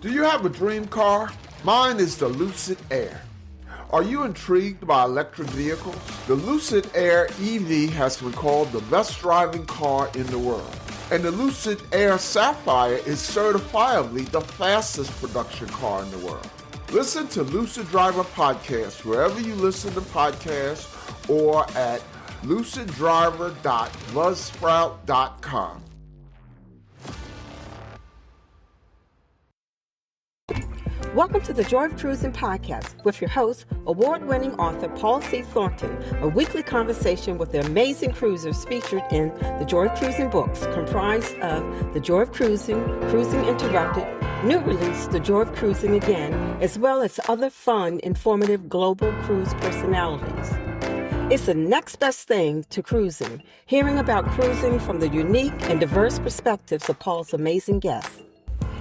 Do you have a dream car? Mine is the Lucid Air. Are you intrigued by electric vehicles? The Lucid Air EV has been called the best driving car in the world. And the Lucid Air Sapphire is certifiably the fastest production car in the world. Listen to Lucid Driver Podcast wherever you listen to podcasts or at luciddriver.buzzsprout.com. Welcome to the Joy of Cruising podcast with your host, award-winning author Paul C. Thornton, a weekly conversation with the amazing cruisers featured in the Joy of Cruising books, comprised of The Joy of Cruising, Cruising Interrupted, new release, The Joy of Cruising Again, as well as other fun, informative global cruise personalities. It's the next best thing to cruising, hearing about cruising from the unique and diverse perspectives of Paul's amazing guests.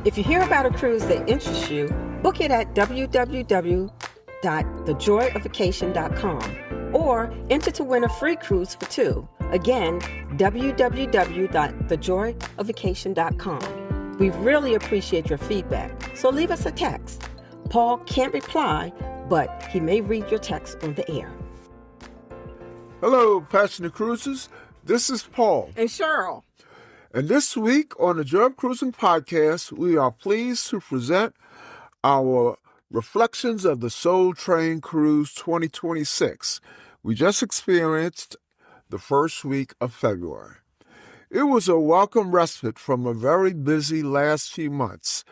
If you hear about a cruise that interests you, book it at www.thejoyofacation.com or enter to win a free cruise for two. Again, www.thejoyofacation.com. We really appreciate your feedback, so leave us a text. Paul can't reply, but he may read your text on the air. Hello, passionate cruisers. This is Paul. And Cheryl. And this week on the Joy of Cruising podcast, we are pleased to present our reflections of the Soul Train Cruise 2026. We just experienced the first week of February. It was a welcome respite from a very busy last few months.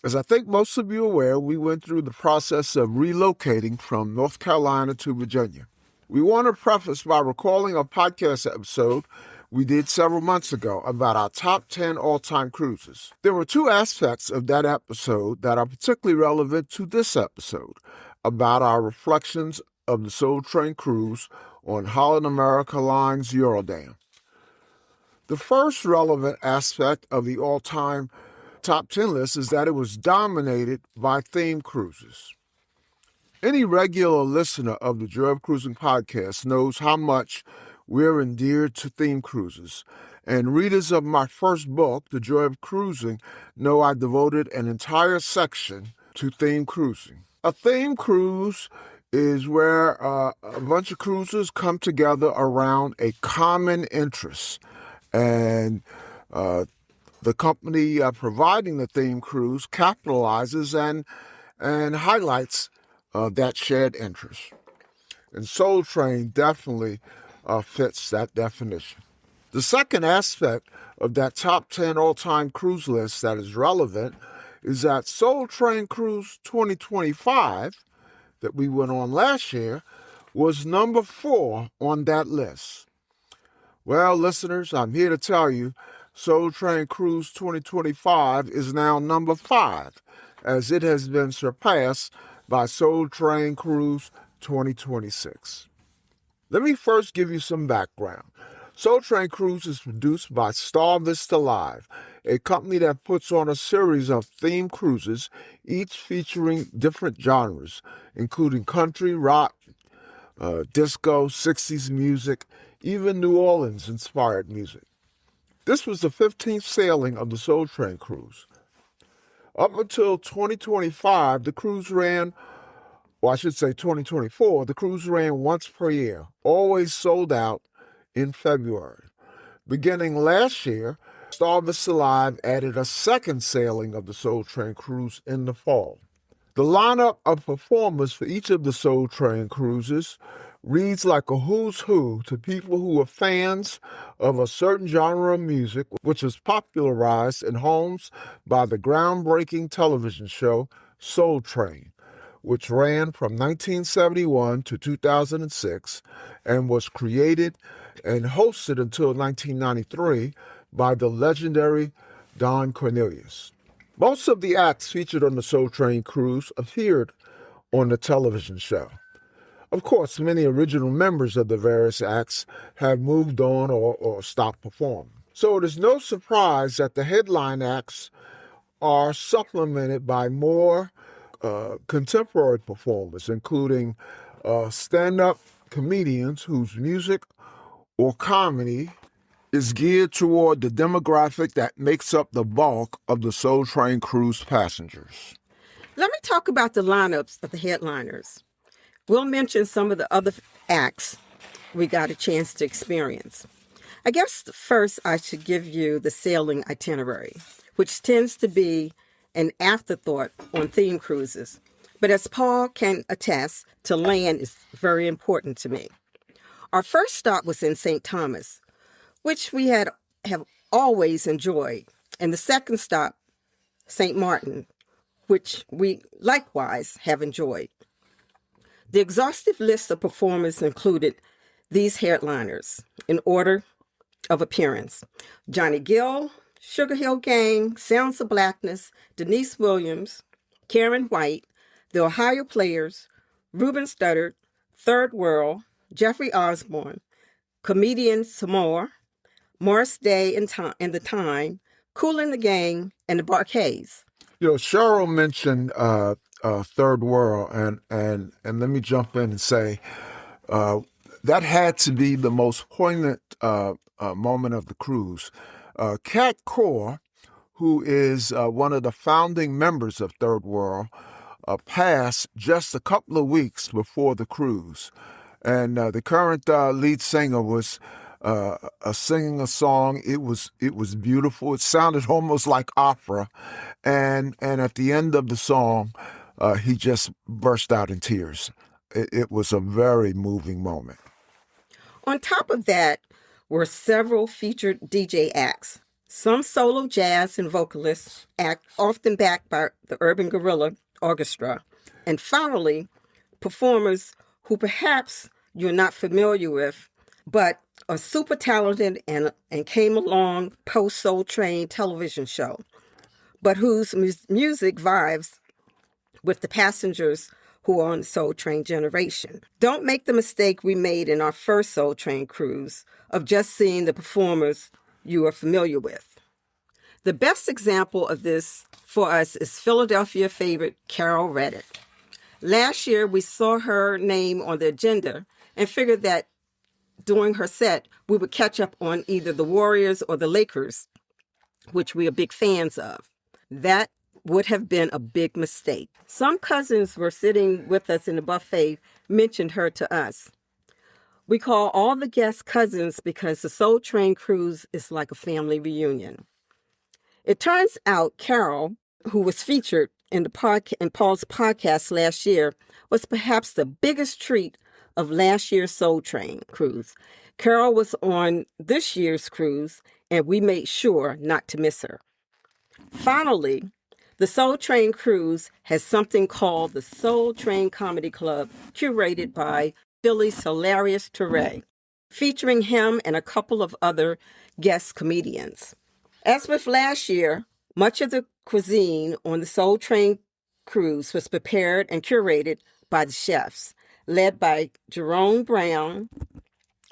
As I think most of you are aware, we went through the process of relocating from North Carolina to Virginia. We want to preface by recalling a podcast episode we did several months ago about our top 10 all-time cruises. There were two aspects of that episode that are particularly relevant to this episode, about our reflections of the Soul Train cruise on Holland America Line's Eurodam. The first relevant aspect of the all-time top 10 list is that it was dominated by theme cruises. Any regular listener of the Joy of Cruising podcast knows how much we're endeared to theme cruises, and readers of my first book, The Joy of Cruising, know I devoted an entire section to theme cruising. A theme cruise is where a bunch of cruisers come together around a common interest, and the company providing the theme cruise capitalizes and highlights that shared interest. And Soul Train definitely fits that definition. The second aspect of that top 10 all-time cruise list that is relevant is that Soul Train Cruise 2025 that we went on last year was number 4 on that list. Well, listeners, I'm here to tell you Soul Train Cruise 2025 is now number 5, as it has been surpassed by Soul Train Cruise 2026. Let me first give you some background. Soul Train Cruise is produced by Star Vista Live, a company that puts on a series of themed cruises, each featuring different genres, including country, rock, disco, 60s music, even New Orleans-inspired music. This was the 15th sailing of the Soul Train Cruise. Up until 2025, the cruise ran 2024, the cruise ran once per year, always sold out in February. Beginning last year, Star Vista Live added a second sailing of the Soul Train Cruise in the fall. The lineup of performers for each of the Soul Train cruises reads like a who's who to people who are fans of a certain genre of music, which was popularized in homes by the groundbreaking television show Soul Train, which ran from 1971 to 2006 and was created and hosted until 1993 by the legendary Don Cornelius. Most of the acts featured on the Soul Train cruise appeared on the television show. Of course, many original members of the various acts have moved on or stopped performing. So it is no surprise that the headline acts are supplemented by more contemporary performers, including stand-up comedians whose music or comedy is geared toward the demographic that makes up the bulk of the Soul Train cruise passengers. Let me talk about the lineups of the headliners. We'll mention some of the other acts we got a chance to experience. I guess first I should give you the sailing itinerary, which tends to be an afterthought on theme cruises. But as Paul can attest, to land is very important to me. Our first stop was in St. Thomas, which we have always enjoyed. And the second stop, St. Martin, which we likewise have enjoyed. The exhaustive list of performers included these headliners in order of appearance: Johnny Gill, Sugar Hill Gang, Sounds of Blackness, Denise Williams, Karen White, The Ohio Players, Ruben Studdard, Third World, Jeffrey Osborne, comedian Samore, Morris Day and The Time, Kool and the Gang, and the Barkays. Cheryl mentioned Third World, and let me jump in and say that had to be the most poignant moment of the cruise. Kat Core, who is one of the founding members of Third World, passed just a couple of weeks before the cruise. And the current lead singer was singing a song. It was beautiful. It sounded almost like opera. And at the end of the song, he just burst out in tears. It was a very moving moment. On top of that were several featured DJ acts, some solo jazz and vocalists, often backed by the Urban Guerrilla Orchestra, and finally, performers who perhaps you're not familiar with, but are super talented and came along post-Soul Train television show, but whose music vibes with the passengers who are on the Soul Train generation. Don't make the mistake we made in our first Soul Train cruise of just seeing the performers you are familiar with. The best example of this for us is Philadelphia favorite Cheryl Reddick. Last year, we saw her name on the agenda and figured that during her set, we would catch up on either the Warriors or the Lakers, which we are big fans of. That would have been a big mistake. Some cousins were sitting with us in the buffet, mentioned her to us. We call all the guests cousins because the Soul Train cruise is like a family reunion. It turns out Carol, who was featured in Paul's podcast last year, was perhaps the biggest treat of last year's Soul Train cruise. Carol was on this year's cruise, and we made sure not to miss her. Finally, the Soul Train cruise has something called the Soul Train Comedy Club, curated by Philly's hilarious Teray, featuring him and a couple of other guest comedians. As with last year, much of the cuisine on the Soul Train cruise was prepared and curated by the chefs, led by Jerome Brown,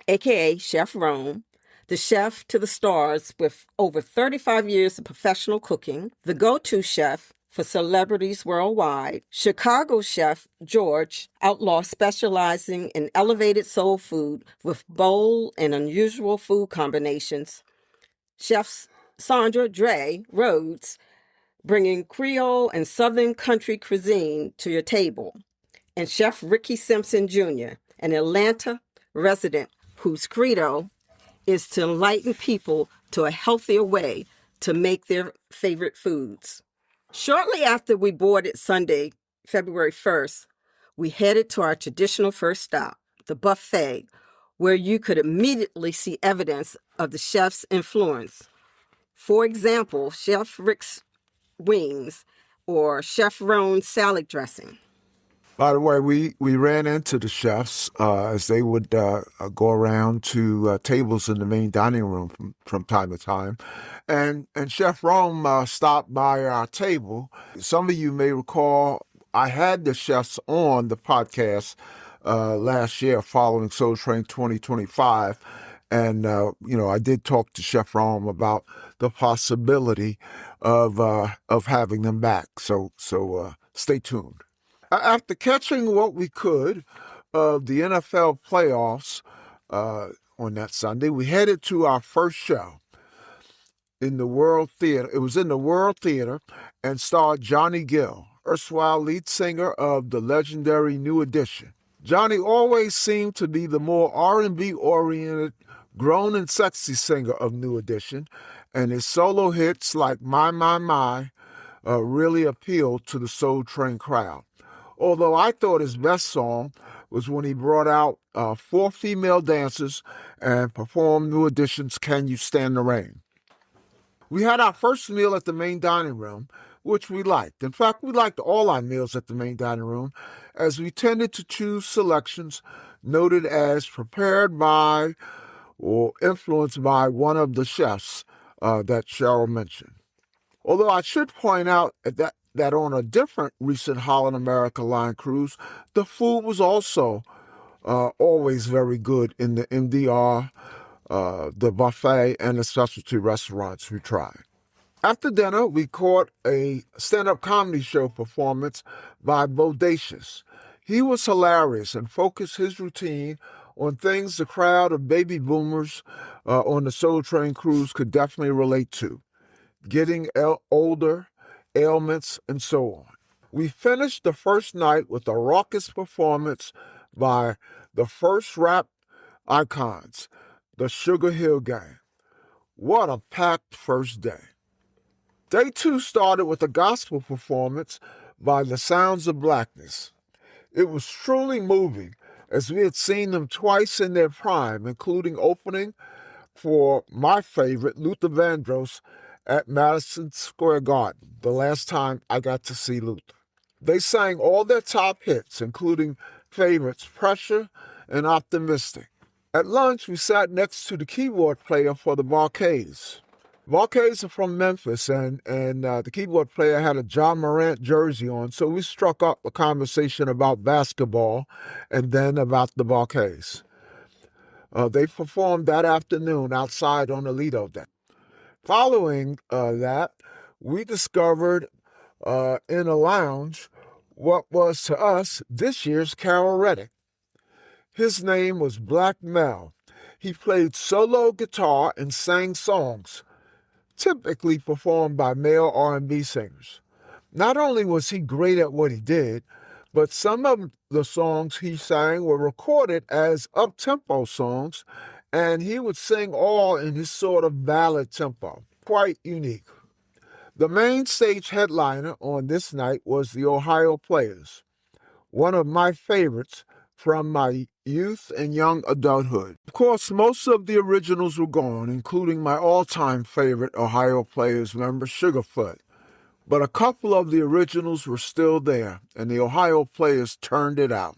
a.k.a. Chef Rome, the chef to the stars with over 35 years of professional cooking, the go-to chef for celebrities worldwide, Chicago chef George Outlaw, specializing in elevated soul food with bold and unusual food combinations, chefs Sandra Dre Rhodes, bringing Creole and Southern country cuisine to your table, and Chef Ricky Simpson Jr., an Atlanta resident whose credo is to enlighten people to a healthier way to make their favorite foods. Shortly after we boarded Sunday, February 1st, we headed to our traditional first stop, the buffet, where you could immediately see evidence of the chef's influence. For example, Chef Rick's wings or Chef Rone's salad dressing. By the way, we ran into the chefs as they would go around to tables in the main dining room from time to time. And Chef Rome stopped by our table. Some of you may recall I had the chefs on the podcast last year following Soul Train 2025. And, I did talk to Chef Rome about the possibility of having them back. So stay tuned. After catching what we could of the NFL playoffs on that Sunday, we headed to our first show in the World Theater. It was in the World Theater and starred Johnny Gill, erstwhile lead singer of the legendary New Edition. Johnny always seemed to be the more R&B oriented, grown and sexy singer of New Edition, and his solo hits like My, really appealed to the Soul Train crowd. Although I thought his best song was when he brought out 4 female dancers and performed New Edition's Can You Stand the Rain. We had our first meal at the main dining room, which we liked. In fact, we liked all our meals at the main dining room, as we tended to choose selections noted as prepared by or influenced by one of the chefs that Cheryl mentioned. Although I should point out that on a different recent Holland America Line cruise, the food was also always very good in the MDR, the buffet, and the specialty restaurants we tried. After dinner, we caught a stand-up comedy show performance by Bodacious. He was hilarious and focused his routine on things the crowd of baby boomers on the Soul Train cruise could definitely relate to: getting older, ailments, and so on. We finished the first night with a raucous performance by the first rap icons, the Sugar Hill Gang. What a packed first day. Day 2 started with a gospel performance by the Sounds of Blackness. It was truly moving, as we had seen them twice in their prime, including opening for my favorite, Luther Vandross, at Madison Square Garden, the last time I got to see Luther. They sang all their top hits, including favorites Pressure and Optimistic. At lunch, we sat next to the keyboard player for the Bar-Kays. Bar-Kays are from Memphis, and the keyboard player had a John Morant jersey on, so we struck up a conversation about basketball and then about the Bar-Kays. They performed that afternoon outside on the Lido deck. Following that, we discovered in a lounge what was to us this year's Carol Reddick. His name was Black Mel. He played solo guitar and sang songs, typically performed by male R&B singers. Not only was he great at what he did, but some of the songs he sang were recorded as up-tempo songs, and he would sing all in his sort of ballad tempo. Quite unique. The main stage headliner on this night was the Ohio Players, one of my favorites from my youth and young adulthood. Of course, most of the originals were gone, including my all-time favorite Ohio Players member, Sugarfoot. But a couple of the originals were still there, and the Ohio Players turned it out.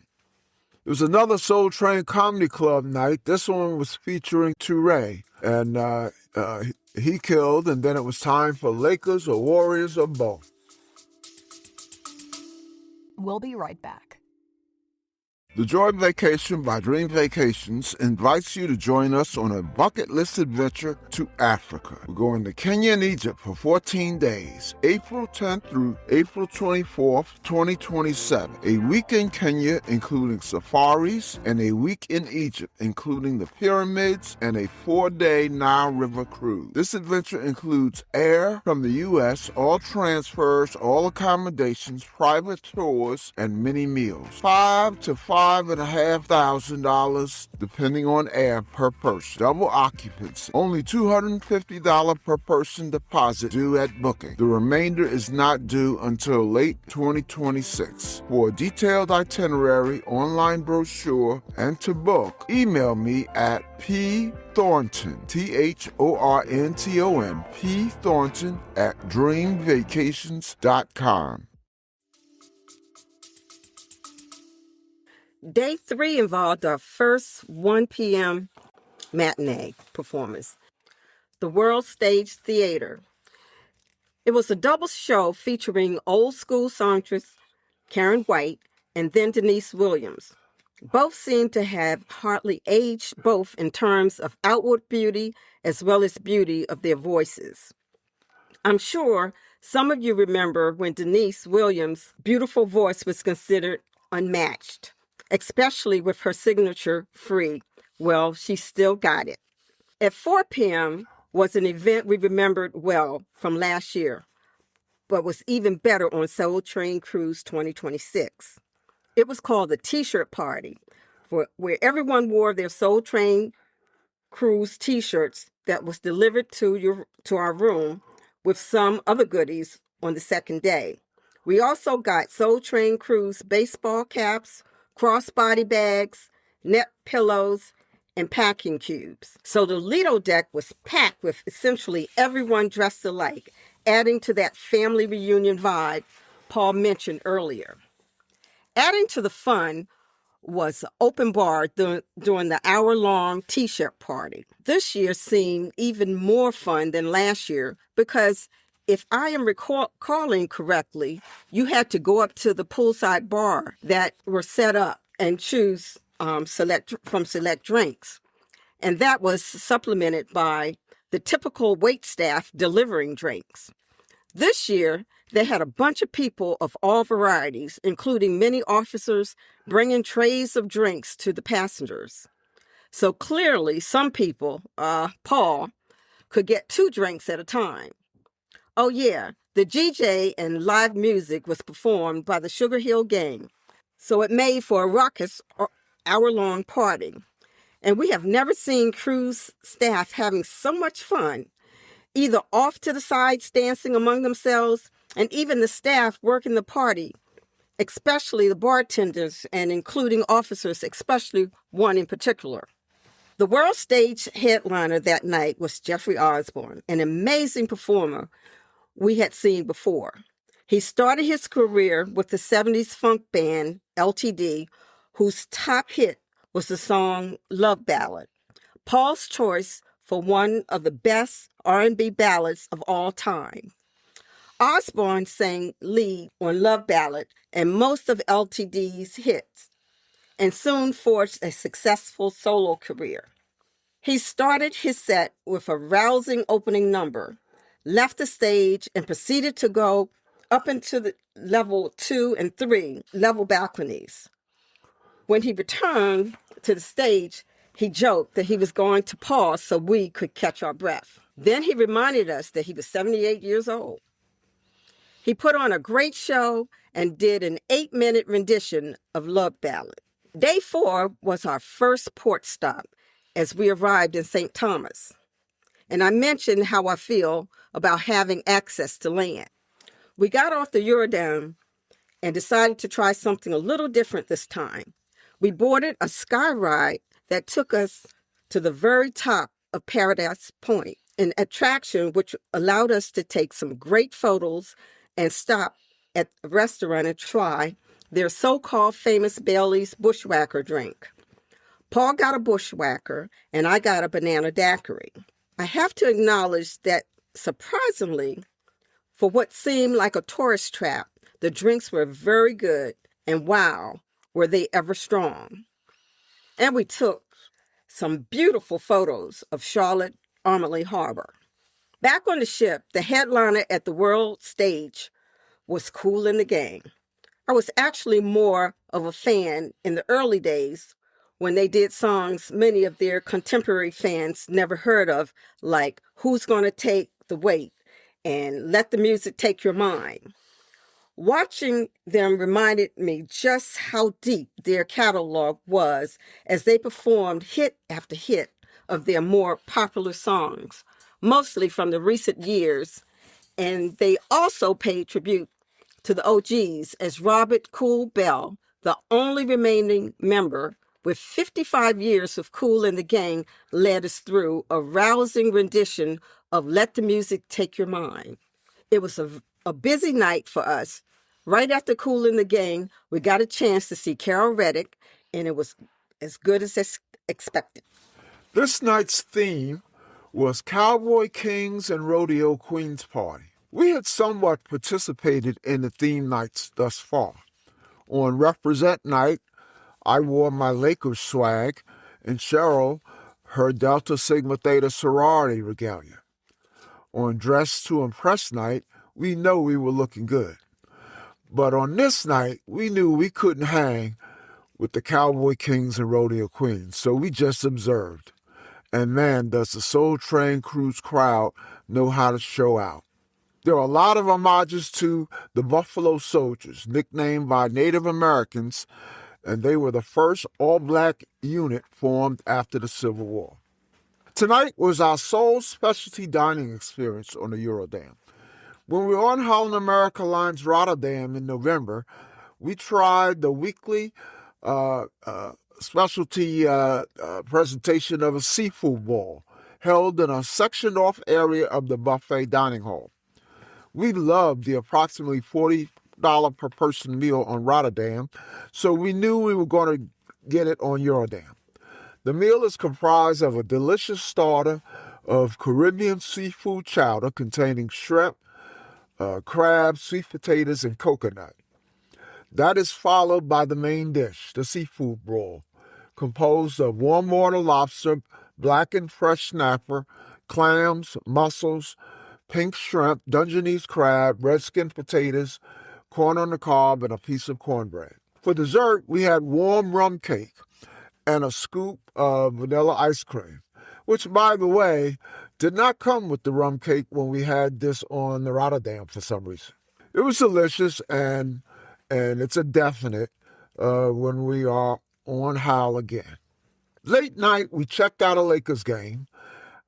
It was another Soul Train Comedy Club night. This one was featuring Touré, and he killed, and then it was time for Lakers or Warriors or both. We'll be right back. The Joy Vacation by Dream Vacations invites you to join us on a bucket list adventure to Africa. We're going to Kenya and Egypt for 14 days, April 10th through April 24th, 2027. A week in Kenya, including safaris, and a week in Egypt, including the pyramids and a 4-day Nile River cruise. This adventure includes air from the U.S., all transfers, all accommodations, private tours, and many meals. $5,000 to $5,500, depending on air, per person. Double occupancy. Only $250 per person deposit due at booking. The remainder is not due until late 2026. For a detailed itinerary, online brochure, and to book, email me at pthornton, THORNTON, pthornton @dreamvacations.com. Day 3 involved our first 1 p.m. matinee performance, the World Stage Theater. It was a double show featuring old school songstress Karen White and then Denise Williams. Both seemed to have hardly aged, both in terms of outward beauty as well as beauty of their voices. I'm sure some of you remember when Denise Williams' beautiful voice was considered unmatched, especially with her signature Free, Well, she still got it. At 4 p.m. was an event we remembered well from last year, but was even better on Soul Train Cruise 2026. It was called the T-shirt party, where everyone wore their Soul Train Cruise T-shirts that was delivered to our room with some other goodies on the second day. We also got Soul Train Cruise baseball caps, crossbody bags, net pillows, and packing cubes. So the Lido deck was packed with essentially everyone dressed alike, adding to that family reunion vibe Paul mentioned earlier. Adding to the fun was open bar during the hour-long T-shirt party. This year seemed even more fun than last year because if I am recalling correctly, you had to go up to the poolside bar that were set up and choose select drinks. And that was supplemented by the typical wait staff delivering drinks. This year, they had a bunch of people of all varieties, including many officers bringing trays of drinks to the passengers. So clearly, some people, Paul, could get 2 drinks at a time. Oh yeah, the DJ and live music was performed by the Sugar Hill Gang, so it made for a raucous hour-long party. And we have never seen cruise staff having so much fun, either off to the sides dancing among themselves, and even the staff working the party, especially the bartenders and including officers, especially one in particular. The world stage headliner that night was Jeffrey Osborne, an amazing performer we had seen before. He started his career with the 70s funk band LTD, whose top hit was the song Love Ballad, Paul's choice for one of the best R&B ballads of all time. Osborne sang lead on Love Ballad and most of LTD's hits, and soon forged a successful solo career. He started his set with a rousing opening number, left the stage, and proceeded to go up into the level 2 and 3 level balconies. When he returned to the stage, he joked that he was going to pause so we could catch our breath. Then he reminded us that he was 78 years old. He put on a great show and did an 8-minute rendition of Love Ballad. Day 4 was our first port stop as we arrived in St. Thomas. And I mentioned how I feel about having access to land. We got off the Eurodome and decided to try something a little different this time. We boarded a sky ride that took us to the very top of Paradise Point, an attraction which allowed us to take some great photos and stop at a restaurant and try their so-called famous Bailey's Bushwhacker drink. Paul got a Bushwhacker and I got a banana daiquiri. I have to acknowledge that, surprisingly, for what seemed like a tourist trap, the drinks were very good, and wow, were they ever strong. And we took some beautiful photos of Charlotte Amalie Harbor. Back on the ship, the headliner at the world stage was Kool and the Gang. I was actually more of a fan in the early days when they did songs many of their contemporary fans never heard of, like Who's Gonna Take the Weight and Let the Music Take Your Mind. Watching them reminded me just how deep their catalog was as they performed hit after hit of their more popular songs, mostly from the recent years, and they also paid tribute to the OGs as Robert Kool Bell, the only remaining member with 55 years of Kool and the Gang, led us through a rousing rendition of Let the Music Take Your Mind. It was a busy night for us. Right after Kool and the Gang, we got a chance to see Carol Reddick, and it was as good as expected. This night's theme was Cowboy Kings and Rodeo Queens Party. We had somewhat participated in the theme nights thus far. On Represent Night, I wore my Lakers swag, and Cheryl her Delta Sigma Theta sorority regalia. On Dress to Impress Night, we know we were looking good. But on this night, we knew we couldn't hang with the cowboy kings and rodeo queens. So we just observed. And man, does the Soul Train Cruise crowd know how to show out. There are a lot of homages to the Buffalo Soldiers, nicknamed by Native Americans, and they were the first all-black unit formed after the Civil War. Tonight was our sole specialty dining experience on the Eurodam. When we were on Holland America Line's Rotterdam in November, we tried the weekly specialty presentation of a seafood boil held in a sectioned-off area of the buffet dining hall. We loved the approximately $40 per person meal on Rotterdam, so we knew we were going to get it on Eurodam. The meal is comprised of a delicious starter of Caribbean seafood chowder containing shrimp, crab, sweet potatoes, and coconut. That is followed by the main dish, the seafood broil, composed of warm water lobster, blackened fresh snapper, clams, mussels, pink shrimp, Dungeness crab, red-skinned potatoes, corn on the cob, and a piece of cornbread. For dessert, we had warm rum cake and a scoop of vanilla ice cream, which, by the way, did not come with the rum cake when we had this on the Rotterdam for some reason. It was delicious, and it's a definite when we are on Hal again. Late night, we checked out a Lakers game,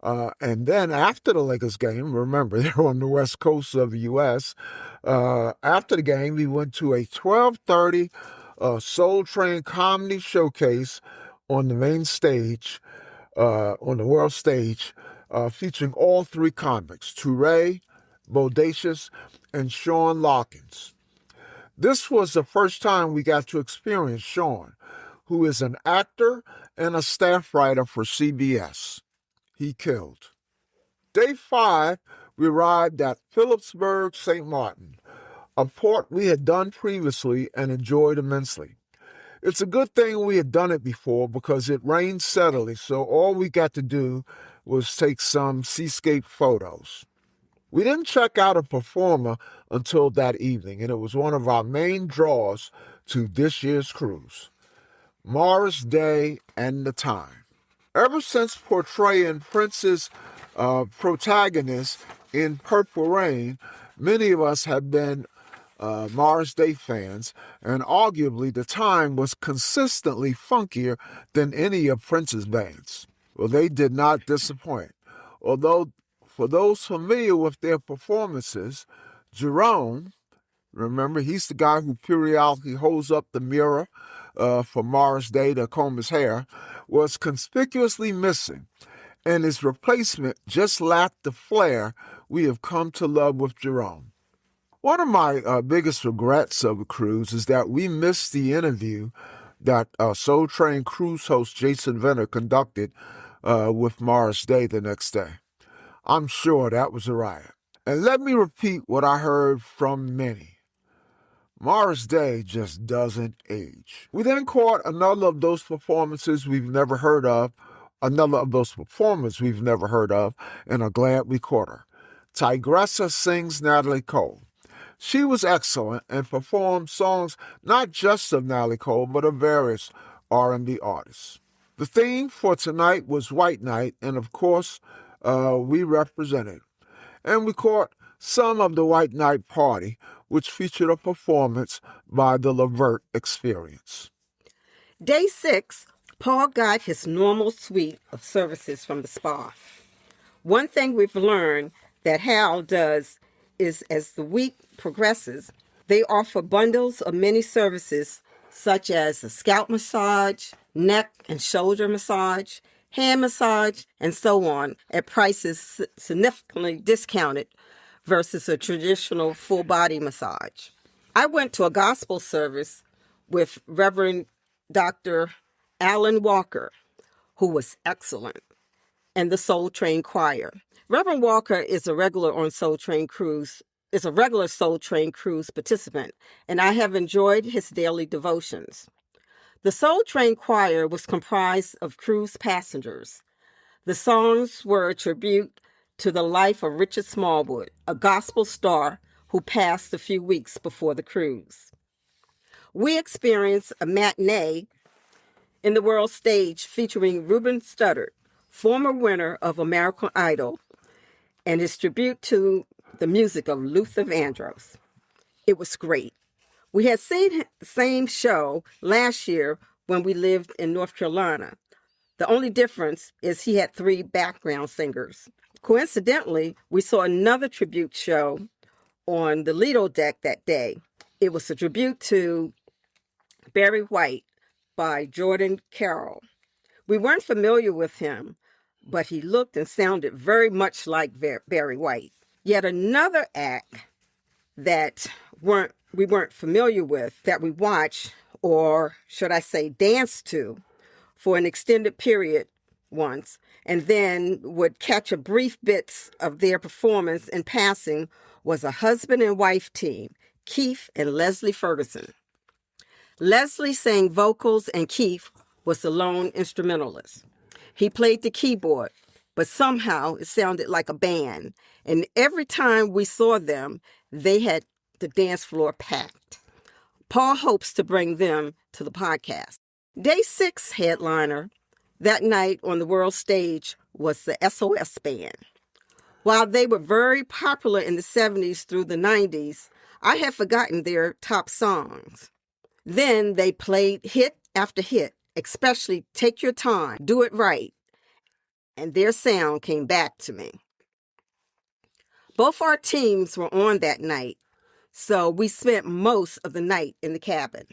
and then after the Lakers game, remember, they're on the west coast of the U.S., after the game, we went to a 12:30 Soul Train comedy showcase on the main stage, on the world stage, featuring all three comics, Touré, Bodacious, and Sean Larkins. This was the first time we got to experience Sean, who is an actor and a staff writer for CBS. He killed. Day 5, we arrived at Phillipsburg, St. Martin, a port we had done previously and enjoyed immensely. It's a good thing we had done it before because it rained steadily, so all we got to do was take some seascape photos. We didn't check out a performer until that evening, and it was one of our main draws to this year's cruise, Morris Day and the Time. Ever since portraying Prince's protagonist in Purple Rain, many of us have been Morris Day fans, and arguably the Time was consistently funkier than any of Prince's bands. Well, they did not disappoint. Although, for those familiar with their performances, Jerome, remember, he's the guy who periodically holds up the mirror for Morris Day to comb his hair, was conspicuously missing, and his replacement just lacked the flair we have come to love with Jerome. One of my biggest regrets of a cruise is that we missed the interview that Soul Train cruise host Jason Venner conducted with Morris Day the next day. I'm sure that was a riot. And let me repeat what I heard from many. Morris Day just doesn't age. We then caught another of those performers we've never heard of, and are glad we caught her. Tigressa sings Natalie Cole. She was excellent and performed songs not just of Natalie Cole, but of various R&B artists. The theme for tonight was White Night, and of course, we represented. And we caught some of the White Night Party, which featured a performance by the Levert Experience. Day 6, Paul got his normal suite of services from the spa. One thing we've learned that Hal does is, as the week progresses, they offer bundles of many services such as a scalp massage, neck and shoulder massage, hand massage, and so on, at prices significantly discounted versus a traditional full-body massage. I went to a gospel service with Reverend Dr. Alan Walker, who was excellent, and the Soul Train Choir. Reverend Walker is a regular Soul Train Cruise participant, and I have enjoyed his daily devotions. The Soul Train Choir was comprised of cruise passengers. The songs were a tribute to the life of Richard Smallwood, a gospel star who passed a few weeks before the cruise. We experienced a matinee in the world stage featuring Ruben Studdard, former winner of American Idol, and his tribute to the music of Luther Vandross. It was great. We had seen the same show last year when we lived in North Carolina. The only difference is he had 3 background singers. Coincidentally, we saw another tribute show on the Lido deck that day. It was a tribute to Barry White by Jordan Carroll. We weren't familiar with him, but he looked and sounded very much like Barry White. Yet another act that we weren't familiar with, that we watched, or should I say danced to, for an extended period once, and then would catch a brief bits of their performance in passing, was a husband and wife team, Keith and Leslie Ferguson. Leslie sang vocals and Keith was the lone instrumentalist. He played the keyboard, but somehow it sounded like a band, and every time we saw them, they had the dance floor packed. Paul hopes to bring them to the podcast. Day 6 headliner that night on the world stage was the SOS Band. While they were very popular in the 70s through the 90s, I had forgotten their top songs. Then they played hit after hit, especially Take Your Time, Do It Right, and their sound came back to me. Both our teams were on that night, so we spent most of the night in the cabin.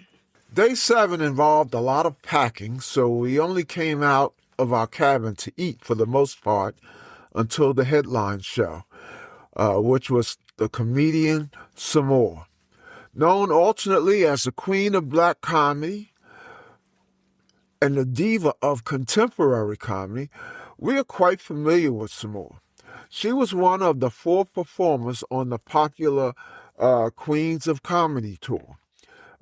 Day 7 involved a lot of packing, so we only came out of our cabin to eat for the most part until the headline show, which was the comedian Samore. Known alternately as the Queen of Black Comedy and the Diva of Contemporary Comedy, we are quite familiar with Samore. She was one of the 4 performers on the popular Queens of Comedy tour.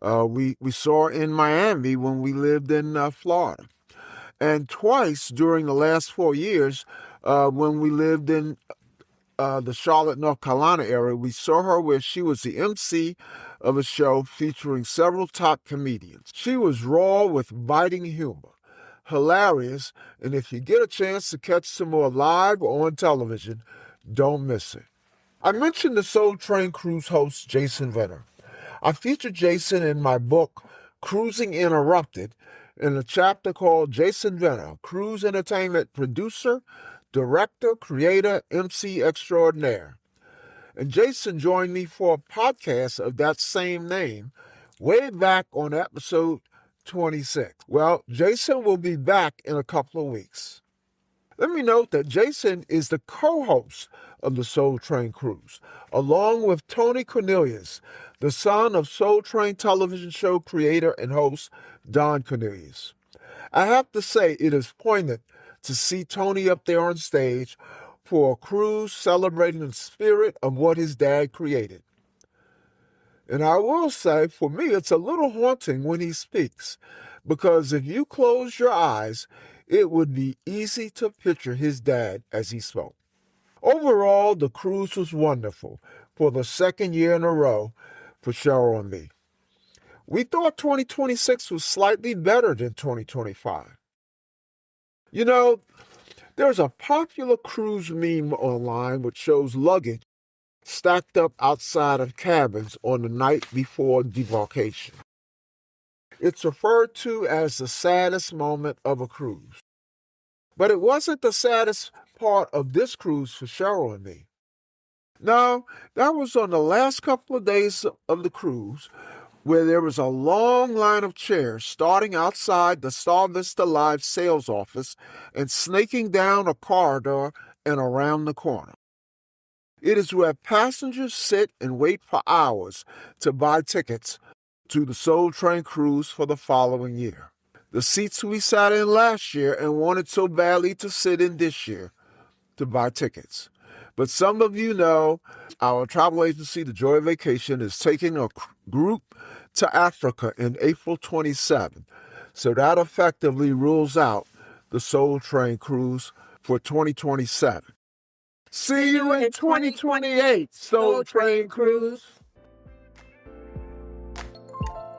We saw her in Miami when we lived in Florida. And twice during the last 4 years when we lived in the Charlotte, North Carolina area, we saw her where she was the MC of a show featuring several top comedians. She was raw with biting humor, hilarious, and if you get a chance to catch Samore live or on television, don't miss it. I mentioned the Soul Train Cruise host, Jason Venner. I featured Jason in my book, Cruising Interrupted, in a chapter called Jason Venner, Cruise Entertainment Producer, Director, Creator, MC Extraordinaire. And Jason joined me for a podcast of that same name way back on episode 26. Well, Jason will be back in a couple of weeks. Let me note that Jason is the co-host of the Soul Train Cruise, along with Tony Cornelius, the son of Soul Train television show creator and host Don Cornelius. I have to say it is poignant to see Tony up there on stage for a cruise celebrating the spirit of what his dad created. And I will say, for me, it's a little haunting when he speaks, because if you close your eyes, it would be easy to picture his dad as he spoke. Overall, the cruise was wonderful for the second year in a row for Cheryl and me. We thought 2026 was slightly better than 2025. You know, there's a popular cruise meme online which shows luggage stacked up outside of cabins on the night before debarkation. It's referred to as the saddest moment of a cruise. But it wasn't the saddest part of this cruise for Cheryl and me. No, that was on the last couple of days of the cruise, where there was a long line of chairs starting outside the Star Vista Live sales office and snaking down a corridor and around the corner. It is where passengers sit and wait for hours to buy tickets to the Soul Train Cruise for the following year. The seats we sat in last year and wanted so badly to sit in this year to buy tickets. But some of you know our travel agency, The Joy Vacation, is taking a group to Africa in April 27. So that effectively rules out the Soul Train Cruise for 2027. See you in 2028, Soul Train Cruise.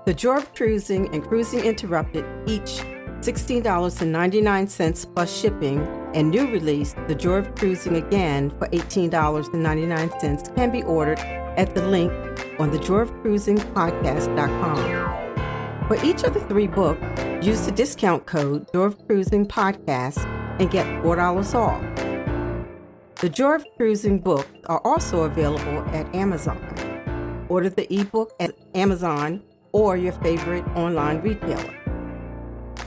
The Joy of Cruising and Cruising Interrupted each $16.99 plus shipping, and new release, The Joy of Cruising Again, for $18.99 can be ordered at the link on thejoyofcruisingpodcast.com. For each of the 3 books, use the discount code Joy of Cruising Podcast and get $4 off. The Joy of Cruising books are also available at Amazon. Order the ebook at Amazon or your favorite online retailer.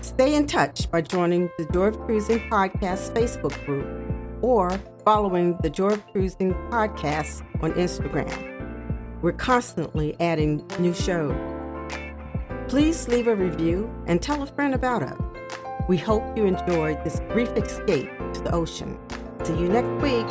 Stay in touch by joining the Joy of Cruising Podcast Facebook group or following the Joy of Cruising Podcast on Instagram. We're constantly adding new shows. Please leave a review and tell a friend about us. We hope you enjoyed this brief escape to the ocean. See you next week.